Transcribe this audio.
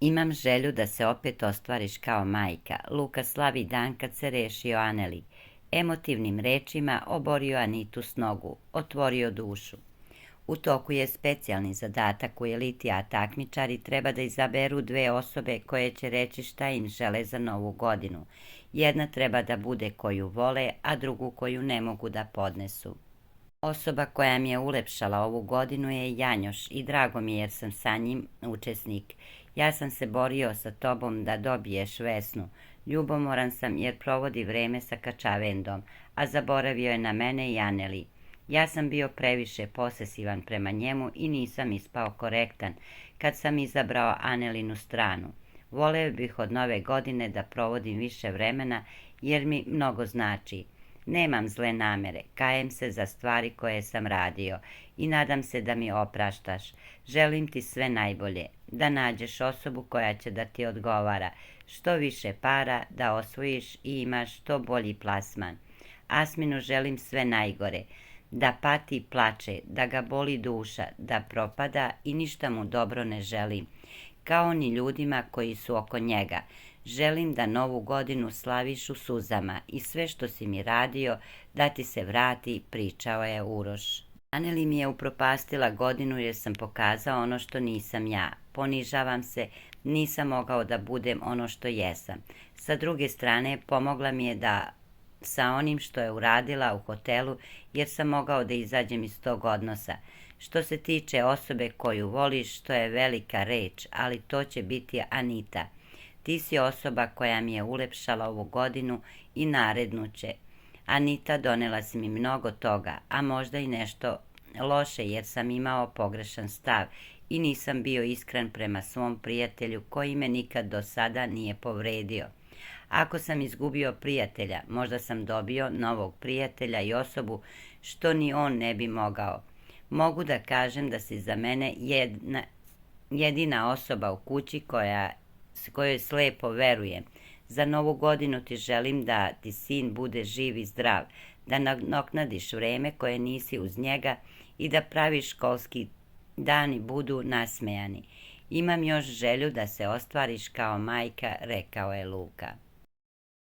Imam želju da se opet ostvariš kao majka. Luka slavi dan kad se rešio Aneli. Emotivnim rečima oborio Anitu s nogu, otvorio dušu. U toku je specijalni zadatak u eliti, a takmičari treba da izaberu dve osobe koje će reći šta im žele za novu godinu. Jedna treba da bude koju vole, a drugu koju ne mogu da podnesu. Osoba koja mi je ulepšala ovu godinu je Janjoš i drago mi je jer sam sa njim učesnik. Ja sam se borio sa tobom da dobiješ Vesnu. Ljubomoran sam jer provodi vreme sa Kačavendom, a zaboravio je na mene i Aneli. Ja sam bio previše posesivan prema njemu i nisam ispao korektan kad sam izabrao Anelinu stranu. Voleo bih od nove godine da provodim više vremena jer mi mnogo znači. Nemam zle namere, kajem se za stvari koje sam radio i nadam se da mi opraštaš. Želim ti sve najbolje, da nađeš osobu koja će da ti odgovara, što više para, da osvojiš i imaš što bolji plasman. Asminu želim sve najgore, da pati i plače, da ga boli duša, da propada i ništa mu dobro ne želim, kao ni ljudima koji su oko njega. Želim da novu godinu slaviš u suzama i sve što si mi radio da ti se vrati, pričao je Uroš. Aneli mi je upropastila godinu jer sam pokazao ono što nisam ja. Ponižavam se, nisam mogao da budem ono što jesam. Sa druge strane, pomogla mi je da sa onim što je uradila u hotelu jer sam mogao da izađem iz tog odnosa. Što se tiče osobe koju voliš, to je velika reč, ali to će biti Anita. Ti si osoba koja mi je ulepšala ovu godinu i narednu će. Anita, donela si mi mnogo toga, a možda i nešto loše jer sam imao pogrešan stav i nisam bio iskren prema svom prijatelju koji me nikad do sada nije povredio. Ako sam izgubio prijatelja, možda sam dobio novog prijatelja i osobu što ni on ne bi mogao. Mogu da kažem da si za mene jedina osoba u kući kojoj slepo verujem. Za novu godinu ti želim da ti sin bude živ i zdrav, da nadoknadiš vreme koje nisi uz njega i da pravi školski dani budu nasmejani. Imam još želju da se ostvariš kao majka, rekao je Luka.